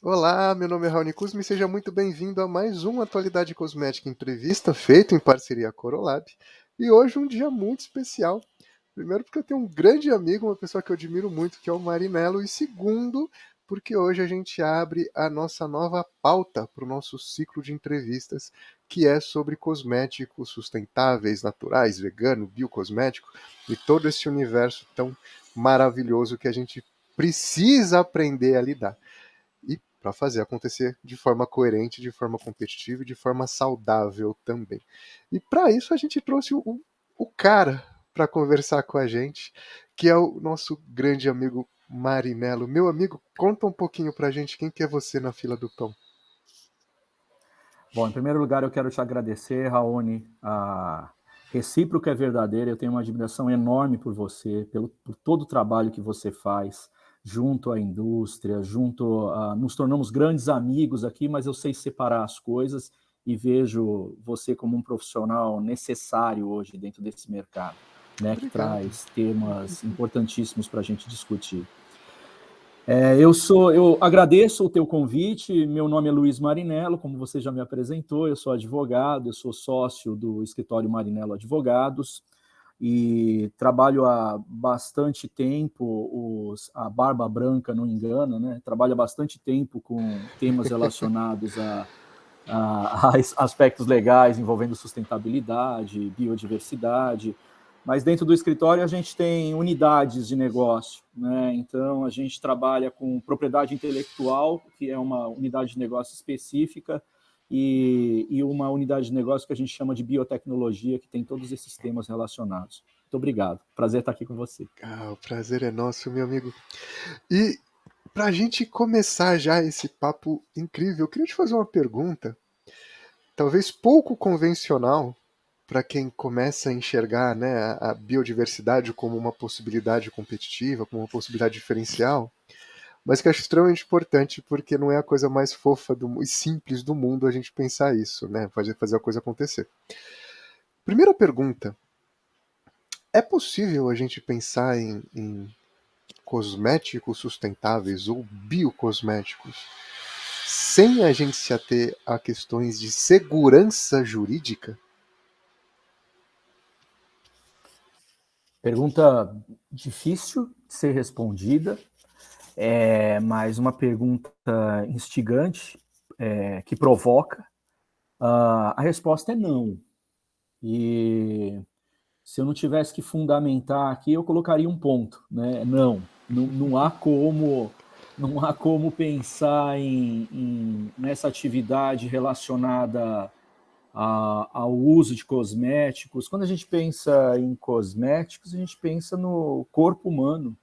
Olá, meu nome é Raoni Kuzmi e seja muito bem-vindo a mais uma Atualidade Cosmética Entrevista feito em parceria com a Corolab. E hoje um dia muito especial. Primeiro porque eu tenho um grande amigo, uma pessoa que eu admiro muito, que é o Marinello. E segundo, porque hoje a gente abre a nossa nova pauta para o nosso ciclo de entrevistas, que é sobre cosméticos sustentáveis, naturais, vegano, biocosmético e todo esse universo tão maravilhoso que a gente precisa aprender a lidar e para fazer acontecer de forma coerente, de forma competitiva e de forma saudável também. E para isso a gente trouxe o cara para conversar com a gente, que é o nosso grande amigo Marinello. Meu amigo, conta um pouquinho para a gente quem que é você na fila do pão. Bom, em primeiro lugar, eu quero te agradecer, Raoni. A recíproca é verdadeira. Eu tenho uma admiração enorme por você, por todo o trabalho que você faz junto à indústria, nos tornamos grandes amigos aqui, mas eu sei separar as coisas e vejo você como um profissional necessário hoje dentro desse mercado, né, que Obrigado. traz temas importantíssimos para a gente discutir. Eu agradeço o teu convite. Meu nome é Luiz Marinello, como você já me apresentou. Eu sou advogado, eu sou sócio do escritório Marinello Advogados e trabalho há bastante tempo. A barba branca não engana, né? Trabalho há bastante tempo com temas relacionados a aspectos legais envolvendo sustentabilidade, biodiversidade. Mas dentro do escritório a gente tem unidades de negócio, né? Então a gente trabalha com propriedade intelectual, que é uma unidade de negócio específica, e uma unidade de negócio que a gente chama de biotecnologia, que tem todos esses temas relacionados. Muito obrigado. Prazer estar aqui com você. Ah, o prazer é nosso, meu amigo. E para a gente começar já esse papo incrível, eu queria te fazer uma pergunta, talvez pouco convencional, para quem começa a enxergar, né, a biodiversidade como uma possibilidade competitiva, como uma possibilidade diferencial, mas que acho extremamente importante porque não é a coisa mais fofa e simples do mundo a gente pensar isso, né, fazer a coisa acontecer. Primeira pergunta, é possível a gente pensar em cosméticos sustentáveis ou biocosméticos sem a gente se ater a questões de segurança jurídica? Pergunta difícil de ser respondida, mas uma pergunta instigante, que provoca. A resposta é não. E se eu não tivesse que fundamentar aqui, eu colocaria um ponto, né? Não há como, não há como pensar nessa atividade relacionada ao uso de cosméticos. Quando a gente pensa em cosméticos, a gente pensa no corpo humano.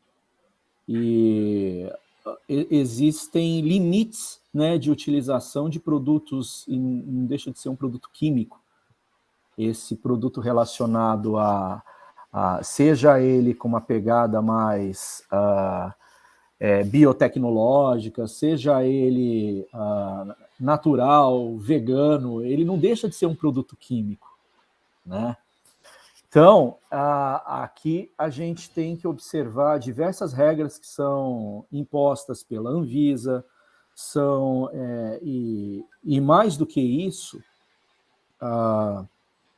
E existem limites, né, de utilização de produtos, e não deixa de ser um produto químico. Esse produto relacionado seja ele com uma pegada mais biotecnológica, seja ele natural, vegano, ele não deixa de ser um produto químico, né? Então, aqui a gente tem que observar diversas regras que são impostas pela Anvisa, e mais do que isso,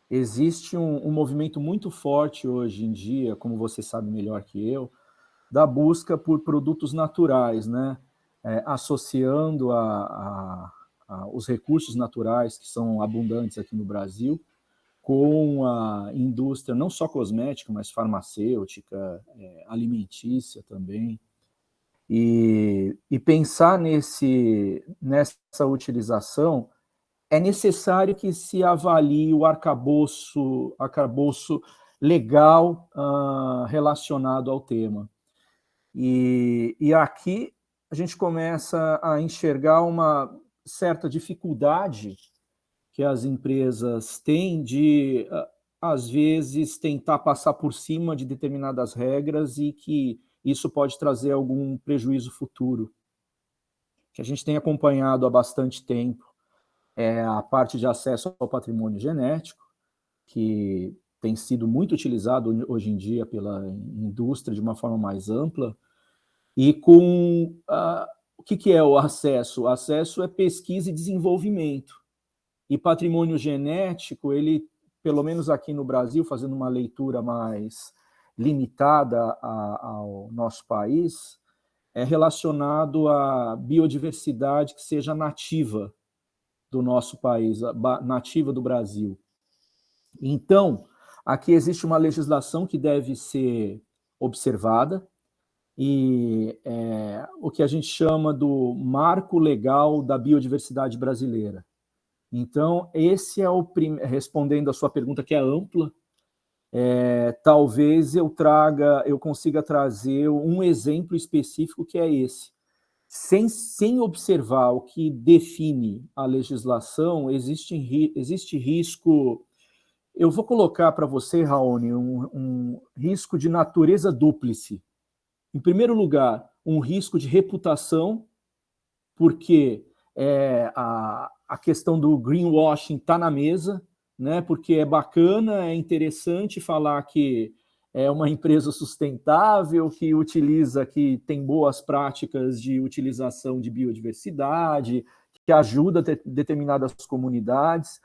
existe um movimento muito forte hoje em dia, como você sabe melhor que eu, da busca por produtos naturais, né? Associando os recursos naturais que são abundantes aqui no Brasil com a indústria não só cosmética, mas farmacêutica, alimentícia também. E pensar nessa utilização, é necessário que se avalie o arcabouço legal relacionado ao tema. E aqui a gente começa a enxergar uma certa dificuldade que as empresas têm de, às vezes, tentar passar por cima de determinadas regras e que isso pode trazer algum prejuízo futuro, que a gente tem acompanhado há bastante tempo. É a parte de acesso ao patrimônio genético, que tem sido muito utilizado hoje em dia pela indústria de uma forma mais ampla, e com que é o acesso? O acesso é pesquisa e desenvolvimento. E patrimônio genético, ele, pelo menos aqui no Brasil, fazendo uma leitura mais limitada ao nosso país, é relacionado à biodiversidade que seja nativa do nosso país, nativa do Brasil. Então, aqui existe uma legislação que deve ser observada, e o que a gente chama do Marco Legal da Biodiversidade Brasileira. Então, esse é o respondendo a sua pergunta, que é ampla, talvez eu consiga trazer um exemplo específico que é esse. Sem observar o que define a legislação, existe risco. Eu vou colocar para você, Raoni, um risco de natureza dúplice. Em primeiro lugar, um risco de reputação, porque a questão do greenwashing está na mesa, né? Porque é bacana, é interessante falar que é uma empresa sustentável, que utiliza, que tem boas práticas de utilização de biodiversidade, que ajuda determinadas comunidades.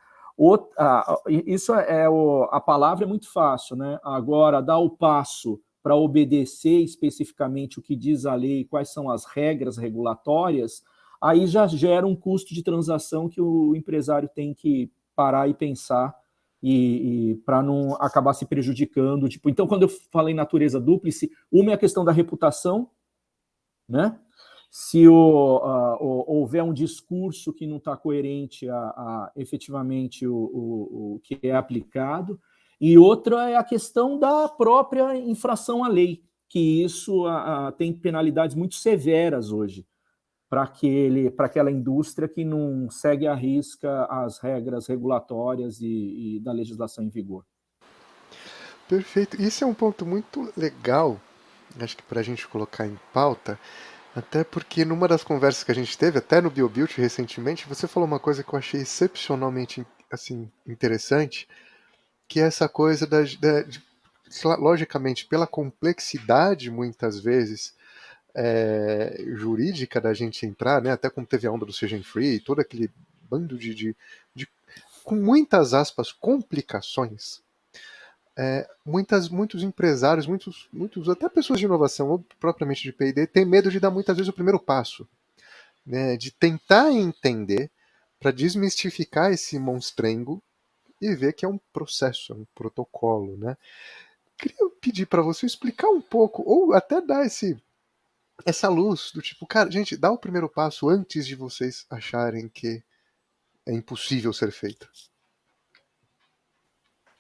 Isso a palavra é muito fácil, né? Agora, dar o passo para obedecer especificamente o que diz a lei, quais são as regras regulatórias, aí já gera um custo de transação que o empresário tem que parar e pensar, e para não acabar se prejudicando. Então, quando eu falei natureza dúplice, uma é a questão da reputação, né? Se houver um discurso que não está coerente a efetivamente o que é aplicado, e outra é a questão da própria infração à lei, que isso tem penalidades muito severas hoje para aquela indústria que não segue à risca as regras regulatórias e da legislação em vigor. Perfeito. Isso é um ponto muito legal, acho que para a gente colocar em pauta, até porque numa das conversas que a gente teve, até no BioBuild recentemente, você falou uma coisa que eu achei excepcionalmente assim, interessante, que é essa coisa logicamente, pela complexidade, muitas vezes, jurídica da gente entrar, né, até como teve a onda do CGN Free, todo aquele bando de com muitas aspas, complicações, muitos empresários, muitos até pessoas de inovação, ou propriamente de P&D, têm medo de dar muitas vezes o primeiro passo, né, de tentar entender para desmistificar esse monstrengo e ver que é um processo, é um protocolo, né? Queria pedir para você explicar um pouco, ou até dar essa luz do tipo, cara, gente, dá o primeiro passo antes de vocês acharem que é impossível ser feito.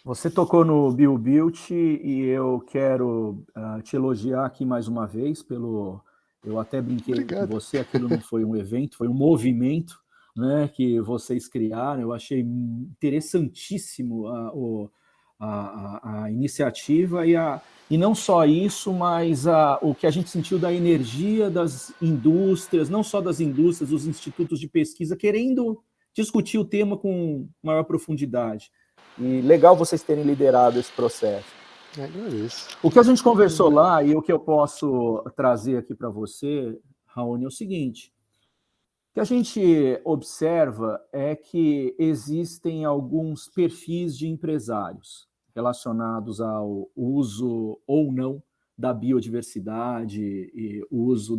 Você tocou no BioBuild e eu quero te elogiar aqui mais uma vez eu até brinquei Obrigado. com você, aquilo não foi um evento, foi um movimento, né, que vocês criaram. Eu achei interessantíssimo a iniciativa e não só isso, mas o que a gente sentiu da energia das indústrias, não só das indústrias, dos institutos de pesquisa, querendo discutir o tema com maior profundidade. E legal vocês terem liderado esse processo. Agradeço. O que a gente conversou lá e o que eu posso trazer aqui para você, Raoni, é o seguinte: o que a gente observa é que existem alguns perfis de empresários relacionados ao uso ou não da biodiversidade e o uso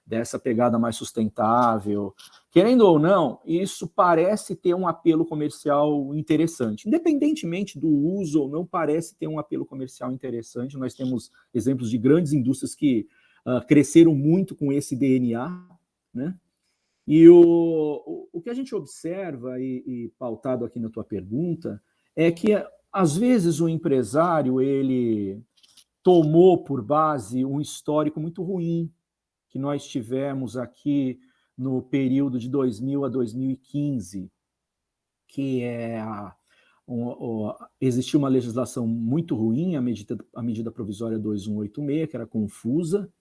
dessa pegada mais sustentável. Querendo ou não, isso parece ter um apelo comercial interessante. Independentemente do uso ou não, parece ter um apelo comercial interessante. Nós temos exemplos de grandes indústrias que cresceram muito com esse DNA, né? E o que a gente observa, e pautado aqui na tua pergunta, é que, às vezes, o empresário ele tomou por base um histórico muito ruim que nós tivemos aqui no período de 2000 a 2015, que existiu uma legislação muito ruim, a medida provisória 2186, que era confusa,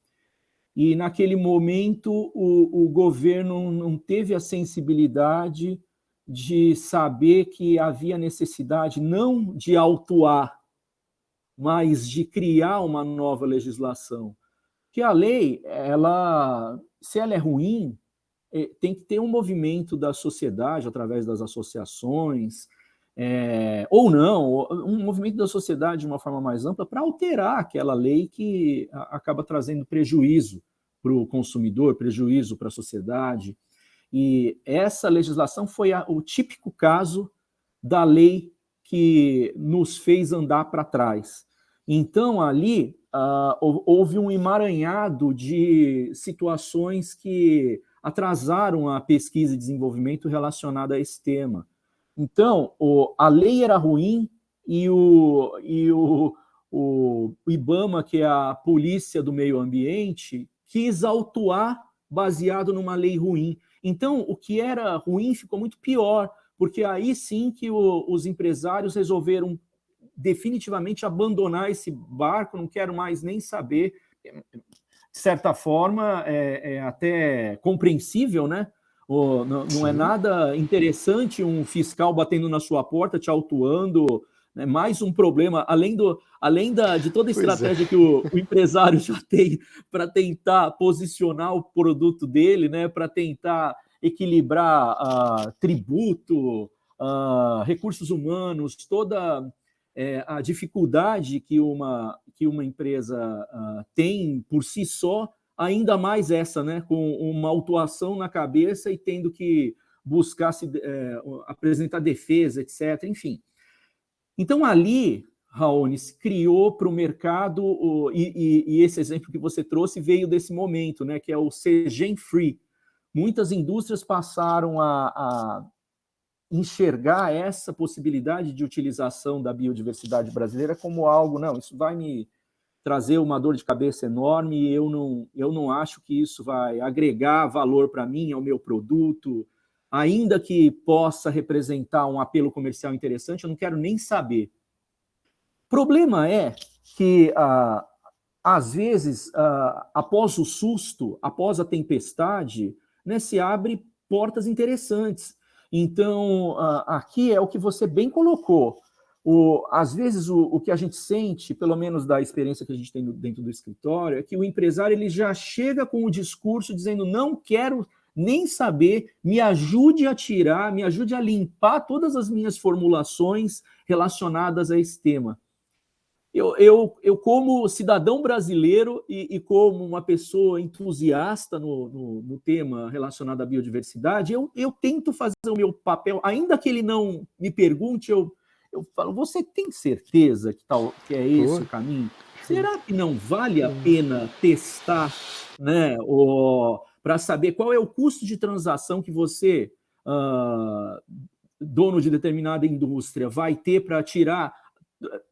e naquele momento o governo não teve a sensibilidade de saber que havia necessidade não de autuar, mas de criar uma nova legislação. Que a lei, ela se ela é ruim, tem que ter um movimento da sociedade, através das associações, ou não, um movimento da sociedade de uma forma mais ampla para alterar aquela lei que acaba trazendo prejuízo para o consumidor, prejuízo para a sociedade. E essa legislação foi o típico caso da lei que nos fez andar para trás. Então, ali, houve um emaranhado de situações que atrasaram a pesquisa e desenvolvimento relacionada a esse tema. Então, a lei era ruim e o IBAMA, que é a Polícia do Meio Ambiente, quis autuar baseado numa lei ruim. Então, o que era ruim ficou muito pior, porque aí sim que os empresários resolveram definitivamente abandonar esse barco, não quero mais nem saber. De certa forma, é até compreensível, né? Não é nada interessante um fiscal batendo na sua porta, te autuando, né? Mais um problema, além de toda a estratégia que o empresário já tem para tentar posicionar o produto dele, né? Para tentar equilibrar tributo, recursos humanos, toda a dificuldade que uma empresa tem por si só, ainda mais essa, né, com uma autuação na cabeça e tendo que buscar apresentar defesa, etc. Enfim. Então, ali, Raoni, se criou para o mercado, e esse exemplo que você trouxe veio desse momento, né, que é o CGEM Free. Muitas indústrias passaram a enxergar essa possibilidade de utilização da biodiversidade brasileira como algo, não, isso vai me trazer uma dor de cabeça enorme e eu não acho que isso vai agregar valor para mim, ao meu produto, ainda que possa representar um apelo comercial interessante, eu não quero nem saber. O problema é que, às vezes, após o susto, após a tempestade, né, se abre portas interessantes. Então, aqui é o que você bem colocou. Às vezes, o que a gente sente, pelo menos da experiência que a gente tem dentro do escritório, é que o empresário ele já chega com o discurso dizendo: não quero nem saber, me ajude a tirar, me ajude a limpar todas as minhas formulações relacionadas a esse tema. Eu como cidadão brasileiro e como uma pessoa entusiasta no tema relacionado à biodiversidade, eu tento fazer o meu papel, ainda que ele não me pergunte, eu falo: você tem certeza que é esse o caminho? Será que não vale a pena testar, né, para saber qual é o custo de transação que você, dono de determinada indústria, vai ter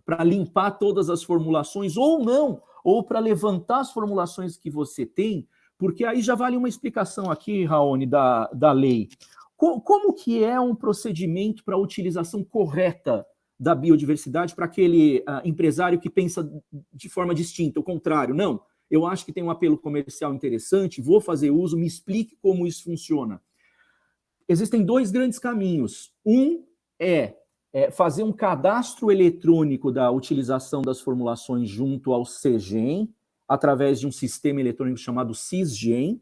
para limpar todas as formulações, ou não, ou para levantar as formulações que você tem, porque aí já vale uma explicação aqui, Raoni, da lei. Como que é um procedimento para a utilização correta da biodiversidade para aquele empresário que pensa de forma distinta, o contrário? Não, eu acho que tem um apelo comercial interessante, vou fazer uso, me explique como isso funciona. Existem dois grandes caminhos. Um é fazer um cadastro eletrônico da utilização das formulações junto ao CGEM, através de um sistema eletrônico chamado CISGEM,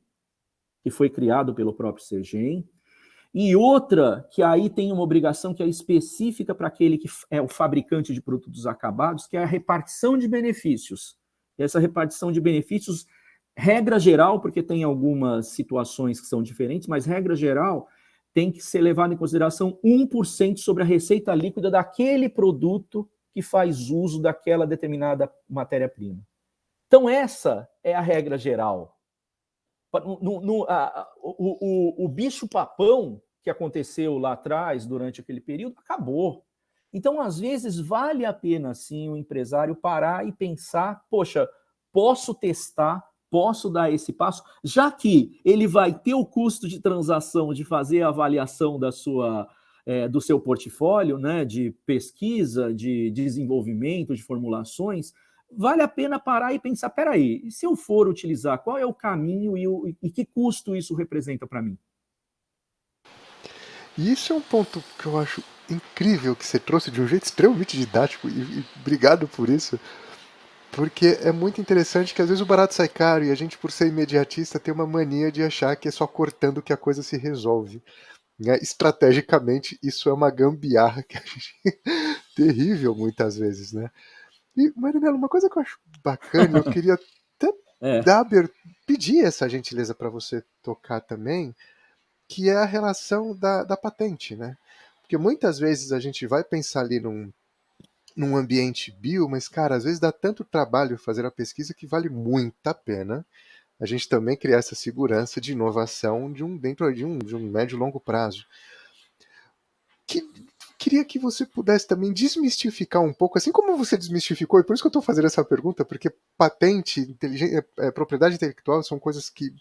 que foi criado pelo próprio CGEM. E outra, que aí tem uma obrigação que é específica para aquele que é o fabricante de produtos acabados, que é a repartição de benefícios. Essa repartição de benefícios, regra geral, porque tem algumas situações que são diferentes, mas regra geral tem que ser levado em consideração 1% sobre a receita líquida daquele produto que faz uso daquela determinada matéria-prima. Então, essa é a regra geral. O bicho-papão que aconteceu lá atrás, durante aquele período, acabou. Então, às vezes, vale a pena, sim, o empresário parar e pensar: poxa, posso testar, posso dar esse passo, já que ele vai ter o custo de transação de fazer a avaliação do seu portfólio, né, de pesquisa, de desenvolvimento, de formulações, vale a pena parar e pensar: peraí, e se eu for utilizar, qual é o caminho e que custo isso representa para mim? E isso é um ponto que eu acho incrível, que você trouxe de um jeito extremamente didático, e obrigado por isso. Porque é muito interessante que às vezes o barato sai caro e a gente, por ser imediatista, tem uma mania de achar que é só cortando que a coisa se resolve, né? Estrategicamente, isso é uma gambiarra que a gente terrível muitas vezes, né? E, Marinelo, uma coisa que eu acho bacana, eu queria até É. pedir essa gentileza para você tocar também, que é a relação da patente, né? Porque muitas vezes a gente vai pensar ali num ambiente bio, mas, cara, às vezes dá tanto trabalho fazer a pesquisa que vale muito a pena a gente também criar essa segurança de inovação dentro de um médio e longo prazo. Que, queria que você pudesse também desmistificar um pouco, assim como você desmistificou, e por isso que eu estou fazendo essa pergunta, porque patente, propriedade intelectual são coisas que,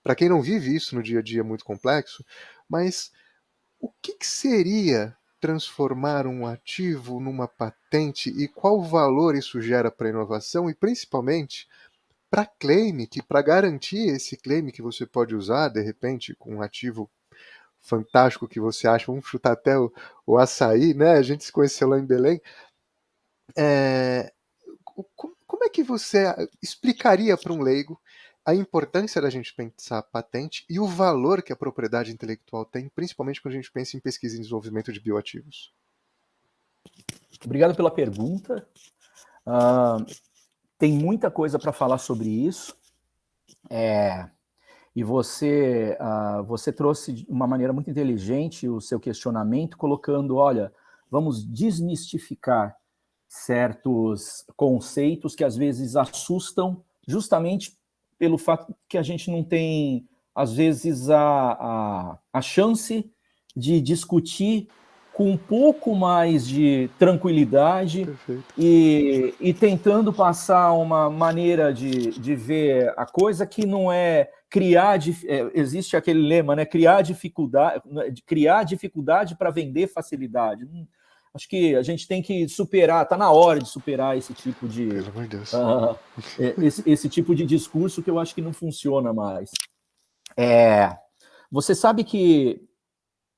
para quem não vive isso no dia a dia, é muito complexo, mas o que seria transformar um ativo numa patente e qual valor isso gera para a inovação e principalmente para claim, que para garantir esse claim que você pode usar de repente com um ativo fantástico que você acha, vamos chutar até o açaí, né? A gente se conheceu lá em Belém. É, como é que você explicaria para um leigo a importância da gente pensar patente e o valor que a propriedade intelectual tem, principalmente quando a gente pensa em pesquisa e desenvolvimento de bioativos? Obrigado pela pergunta. Tem muita coisa para falar sobre isso. E você trouxe de uma maneira muito inteligente o seu questionamento, colocando, olha, vamos desmistificar certos conceitos que às vezes assustam, justamente pelo fato que a gente não tem, às vezes, a chance de discutir com um pouco mais de tranquilidade Perfeito. e tentando passar uma maneira de ver a coisa que não é criar, existe aquele lema, né? Criar dificuldade para vender facilidade. Acho que a gente tem que superar, está na hora de superar esse tipo Pelo amor de Deus. esse tipo de discurso que eu acho que não funciona mais. Você sabe que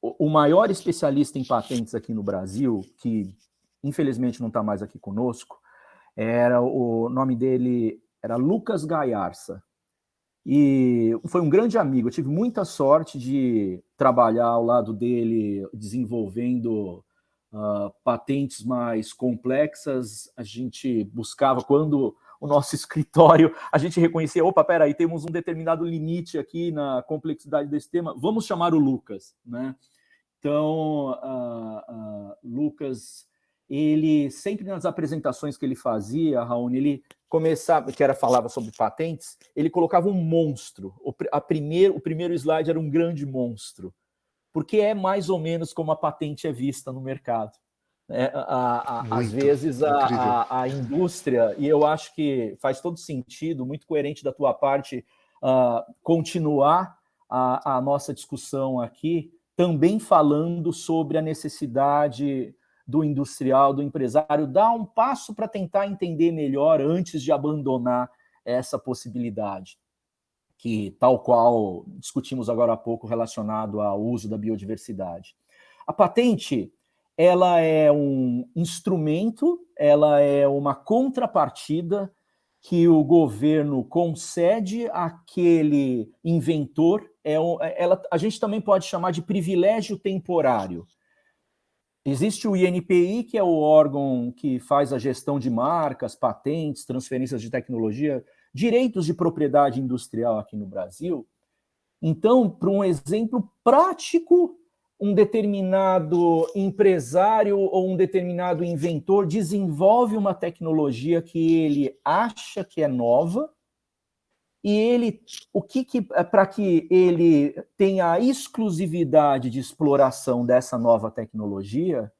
o maior especialista em patentes aqui no Brasil, que infelizmente não está mais aqui conosco, o nome dele era Lucas Gaiarsa. E foi um grande amigo. Eu tive muita sorte de trabalhar ao lado dele, desenvolvendo patentes mais complexas. A gente buscava, quando o nosso escritório, a gente reconhecia, opa, peraí, temos um determinado limite aqui na complexidade desse tema, vamos chamar o Lucas, né? Então, Lucas, ele sempre nas apresentações que ele fazia, Raoni, ele começava, falava sobre patentes, ele colocava um monstro. O primeiro slide era um grande monstro, porque é mais ou menos como a patente é vista no mercado. Às Muito vezes incrível. a indústria, e eu acho que faz todo sentido, muito coerente da tua parte, continuar a nossa discussão aqui, também falando sobre a necessidade do industrial, do empresário, dar um passo para tentar entender melhor antes de abandonar essa possibilidade, que, tal qual discutimos agora há pouco, relacionado ao uso da biodiversidade. A patente, ela é um instrumento, ela é uma contrapartida que o governo concede àquele inventor. A gente também pode chamar de privilégio temporário. Existe o INPI, que é o órgão que faz a gestão de marcas, patentes, transferências de tecnologia, direitos de propriedade industrial aqui no Brasil. Então, para um exemplo prático, um determinado empresário ou um determinado inventor desenvolve uma tecnologia que ele acha que é nova, e ele, para que ele tenha a exclusividade de exploração dessa nova tecnologia,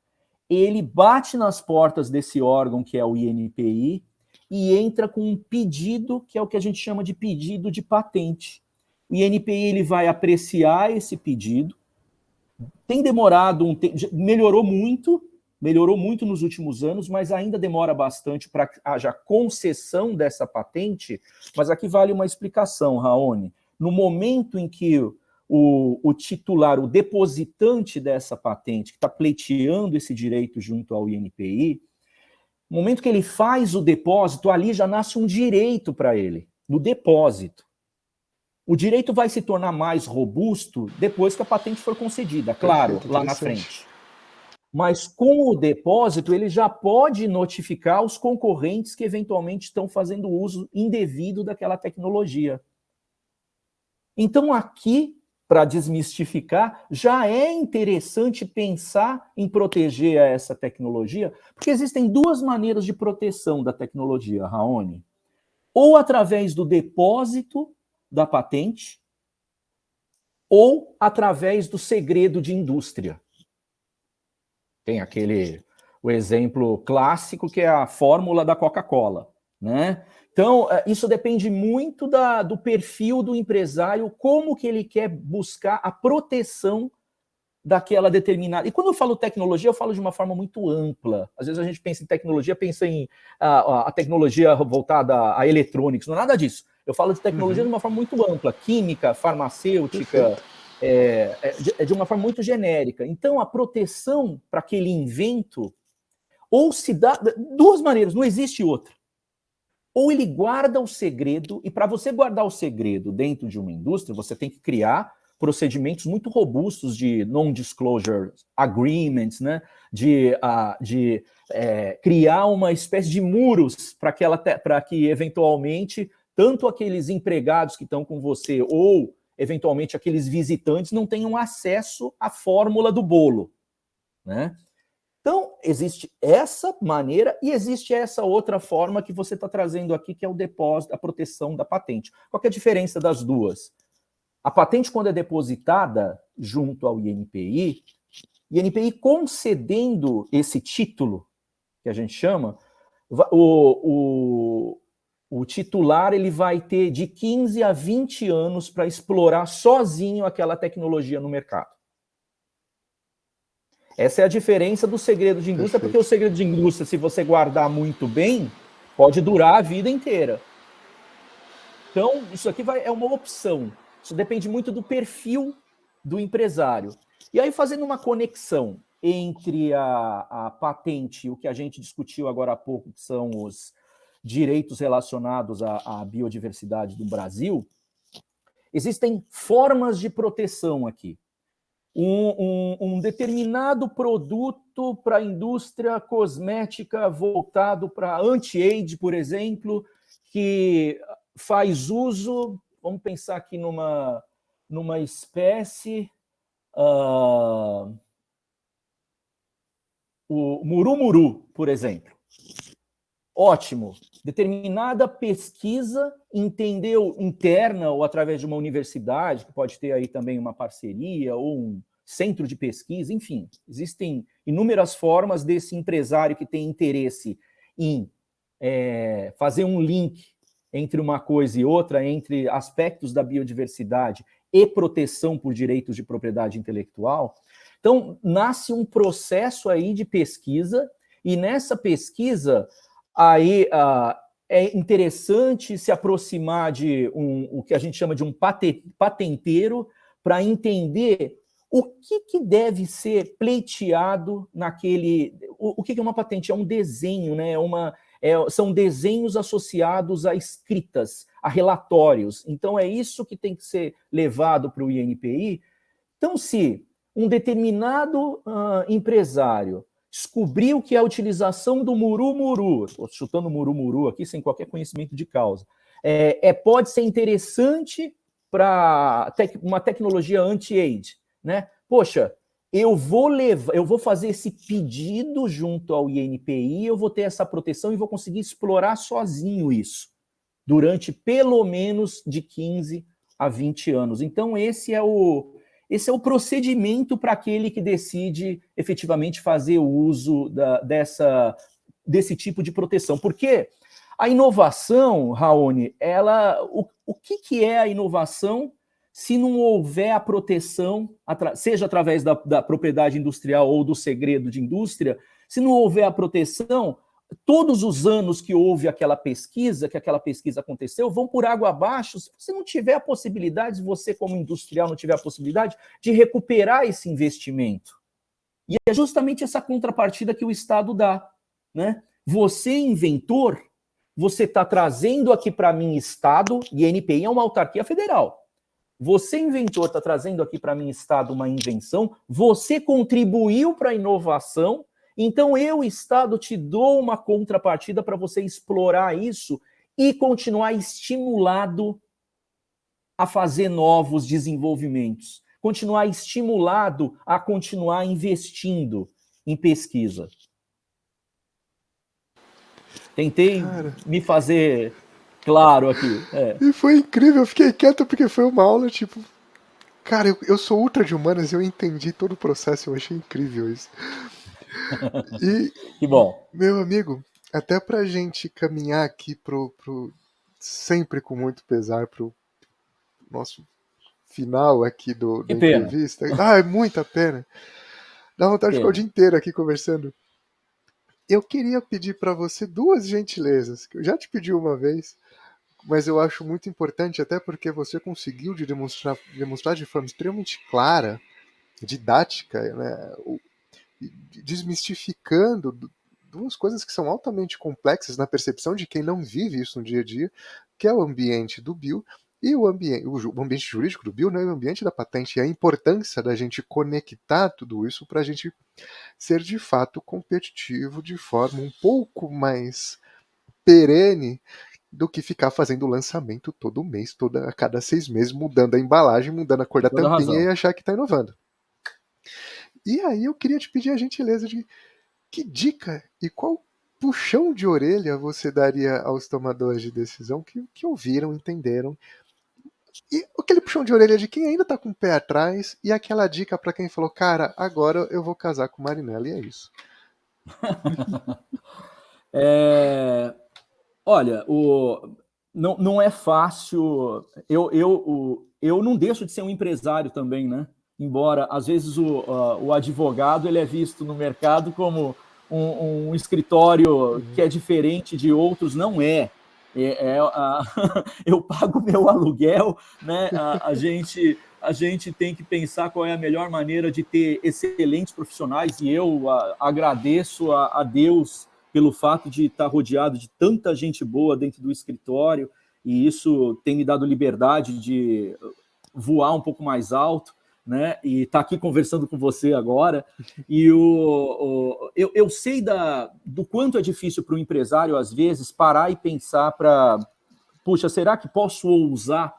ele bate nas portas desse órgão que é o INPI e entra com um pedido, que é o que a gente chama de pedido de patente. O INPI ele vai apreciar esse pedido. Tem demorado um tempo, melhorou muito nos últimos anos, mas ainda demora bastante para que haja concessão dessa patente. Mas aqui vale uma explicação, Raoni. No momento em que o titular, o depositante dessa patente, que está pleiteando esse direito junto ao INPI, No momento que ele faz o depósito, ali já nasce um direito para ele, no depósito. O direito vai se tornar mais robusto depois que a patente for concedida, claro, Perfeito, lá na frente. Mas com o depósito, ele já pode notificar os concorrentes que eventualmente estão fazendo uso indevido daquela tecnologia. Então, aqui, para desmistificar, já é interessante pensar em proteger essa tecnologia, porque existem duas maneiras de proteção da tecnologia, Raoni. Ou através do depósito da patente, ou através do segredo de indústria. Tem o exemplo clássico que é a fórmula da Coca-Cola, né? Então, isso depende muito do perfil do empresário, como que ele quer buscar a proteção daquela determinada... E quando eu falo tecnologia, eu falo de uma forma muito ampla. Às vezes a gente pensa em tecnologia, pensa em a tecnologia voltada a eletrônicos, não é nada disso. Eu falo de tecnologia de uma forma muito ampla, química, farmacêutica, de uma forma muito genérica. Então, a proteção para aquele invento, ou se dá... Duas maneiras, não existe outra. Ou ele guarda o segredo, e para você guardar o segredo dentro de uma indústria, você tem que criar procedimentos muito robustos de non-disclosure agreements, né? de criar uma espécie de muros para que, eventualmente, tanto aqueles empregados que estão com você ou, eventualmente, aqueles visitantes não tenham acesso à fórmula do bolo, né? Então, existe essa maneira e existe essa outra forma que você está trazendo aqui, que é o depósito, a proteção da patente. Qual que é a diferença das duas? A patente, quando é depositada junto ao INPI concedendo esse título, que a gente chama, o titular ele vai ter de 15 a 20 anos para explorar sozinho aquela tecnologia no mercado. Essa é a diferença do segredo de indústria, porque o segredo de indústria, se você guardar muito bem, pode durar a vida inteira. Então, isso aqui é uma opção. Isso depende muito do perfil do empresário. E aí, fazendo uma conexão entre a patente e o que a gente discutiu agora há pouco, que são os direitos relacionados à biodiversidade do Brasil, existem formas de proteção aqui. Um determinado produto para a indústria cosmética voltado para anti-age, por exemplo, que faz uso, vamos pensar aqui numa espécie, o murumuru, por exemplo. Ótimo. Determinada pesquisa entendeu interna ou através de uma universidade, que pode ter aí também uma parceria ou um centro de pesquisa, enfim, existem inúmeras formas desse empresário que tem interesse em fazer um link entre uma coisa e outra, entre aspectos da biodiversidade e proteção por direitos de propriedade intelectual. Então, nasce um processo aí de pesquisa, e nessa pesquisa aí é interessante se aproximar de o que a gente chama de um patenteiro para entender o que deve ser pleiteado naquele... O que é uma patente? É um desenho, né? São desenhos associados a escritas, a relatórios. Então, é isso que tem que ser levado para o INPI. Então, se um determinado empresário descobriu que a utilização do murumuru, estou chutando murumuru aqui sem qualquer conhecimento de causa, pode ser interessante para uma tecnologia anti-age, né? Poxa, eu vou fazer esse pedido junto ao INPI, eu vou ter essa proteção e vou conseguir explorar sozinho isso durante pelo menos de 15 a 20 anos. Então, esse é o procedimento para aquele que decide efetivamente fazer o uso desse tipo de proteção. Porque a inovação, Raoni, o que é a inovação se não houver a proteção, seja através da propriedade industrial ou do segredo de indústria, se não houver a proteção, todos os anos que houve aquela pesquisa aconteceu, vão por água abaixo, se você não tiver a possibilidade, se você como industrial não tiver a possibilidade de recuperar esse investimento. E é justamente essa contrapartida que o Estado dá, né? Você, inventor, você está trazendo aqui para mim Estado, e a NPI é uma autarquia federal. Você, inventor, está trazendo aqui para mim Estado uma invenção, você contribuiu para a inovação, então eu, Estado, te dou uma contrapartida para você explorar isso e continuar estimulado a fazer novos desenvolvimentos, continuar estimulado a continuar investindo em pesquisa. Tentei me fazer claro aqui. E foi incrível, eu fiquei quieto porque foi uma aula, tipo... Cara, eu sou ultra de humanas e eu entendi todo o processo, eu achei incrível isso. E, que bom. Meu amigo, até pra gente caminhar aqui sempre com muito pesar pro nosso final aqui da entrevista. É muita pena. Dá vontade de ficar o dia inteiro aqui conversando. Eu queria pedir para você duas gentilezas, que eu já te pedi uma vez, mas eu acho muito importante, até porque você conseguiu demonstrar de forma extremamente clara, didática, né, desmistificando duas coisas que são altamente complexas na percepção de quem não vive isso no dia a dia, que é o ambiente do bio e o ambiente jurídico do bio, né, e o ambiente da patente, e a importância da gente conectar tudo isso para a gente ser de fato competitivo de forma um pouco mais perene do que ficar fazendo o lançamento todo mês, a cada 6 meses, mudando a embalagem, mudando a cor da tampinha e achar que está inovando. E aí eu queria te pedir a gentileza de que dica e qual puxão de orelha você daria aos tomadores de decisão que ouviram, entenderam, e aquele puxão de orelha de quem ainda tá com o pé atrás e aquela dica para quem falou, cara, agora eu vou casar com Marinella, e é isso. Olha, não é fácil. Eu não deixo de ser um empresário também, né? Embora, às vezes, o advogado ele é visto no mercado como um escritório que é diferente de outros, não é. Eu pago meu aluguel, né? A gente tem que pensar qual é a melhor maneira de ter excelentes profissionais, e eu agradeço a Deus pelo fato de estar rodeado de tanta gente boa dentro do escritório, e isso tem me dado liberdade de voar um pouco mais alto, né? E estar aqui conversando com você agora. E eu sei do quanto é difícil para o empresário, às vezes, parar e pensar puxa, será que posso ousar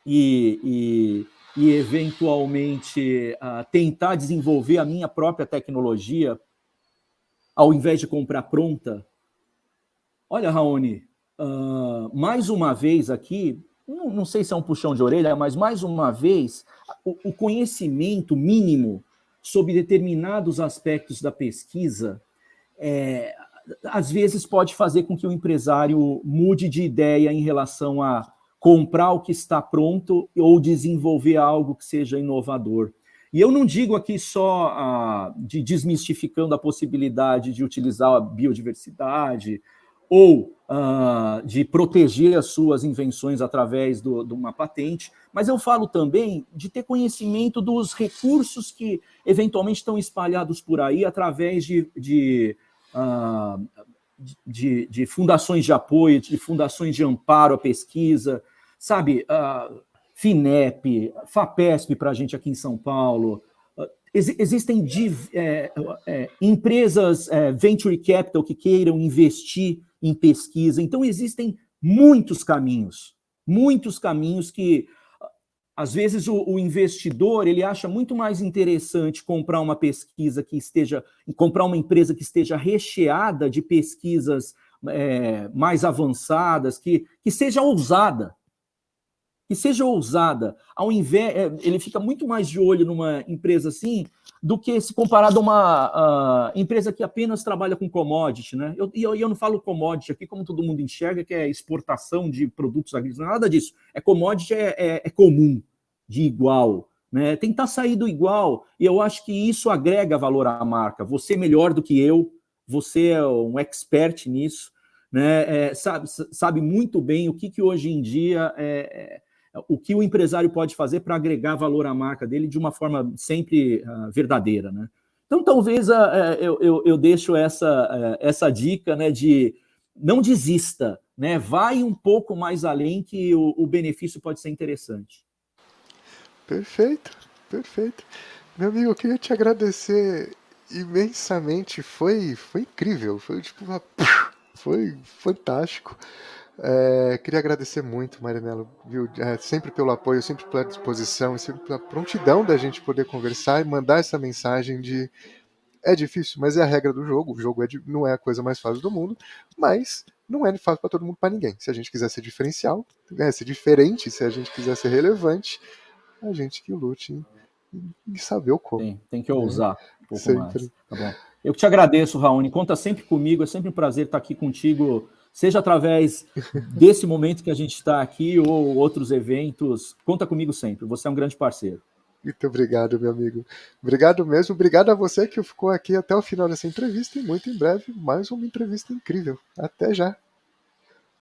e eventualmente tentar desenvolver a minha própria tecnologia ao invés de comprar pronta? Olha, Raoni, mais uma vez aqui, não sei se é um puxão de orelha, mas mais uma vez, o conhecimento mínimo sobre determinados aspectos da pesquisa, às vezes pode fazer com que o empresário mude de ideia em relação a comprar o que está pronto ou desenvolver algo que seja inovador. E eu não digo aqui só de desmistificando a possibilidade de utilizar a biodiversidade ou de proteger as suas invenções através de uma patente, mas eu falo também de ter conhecimento dos recursos que eventualmente estão espalhados por aí através de fundações de apoio, de fundações de amparo à pesquisa, sabe? FINEP, FAPESP para a gente aqui em São Paulo. Existem empresas venture capital que queiram investir em pesquisa. Então, existem muitos caminhos que, às vezes, o investidor ele acha muito mais interessante comprar uma pesquisa comprar uma empresa que esteja recheada de pesquisas mais avançadas, que seja ousada. Ao invés, ele fica muito mais de olho numa empresa assim do que se comparado a uma empresa que apenas trabalha com commodity, né? Eu não falo commodity aqui como todo mundo enxerga, que é exportação de produtos agrícolas, não é nada disso. Commodity é comum, de igual, né? Tentar sair do igual, e eu acho que isso agrega valor à marca. Você melhor do que eu, você é um expert nisso, né? Sabe muito bem o que hoje em dia o que o empresário pode fazer para agregar valor à marca dele de uma forma sempre verdadeira, né? Então, talvez eu deixo essa dica, né, de não desista, né? Vai um pouco mais além que o benefício pode ser interessante. Perfeito, perfeito. Meu amigo, eu queria te agradecer imensamente. Foi incrível. Foi tipo foi fantástico. Queria agradecer muito, Marinelo, viu? Sempre pelo apoio, sempre pela disposição, sempre pela prontidão da gente poder conversar e mandar essa mensagem de é difícil, mas é a regra do jogo. O jogo não é a coisa mais fácil do mundo, mas não é fácil para todo mundo, para ninguém. Se a gente quiser ser diferencial, ser diferente, se a gente quiser ser relevante, a gente que lute e saber o como. Tem que Né? ousar um pouco Sempre. mais. Tá bom. Eu que te agradeço, Raoni. Conta sempre comigo. É sempre um prazer estar aqui contigo, seja através desse momento que a gente está aqui ou outros eventos. Conta comigo sempre. Você é um grande parceiro. Muito obrigado, meu amigo. Obrigado mesmo. Obrigado a você que ficou aqui até o final dessa entrevista e muito em breve mais uma entrevista incrível. Até já.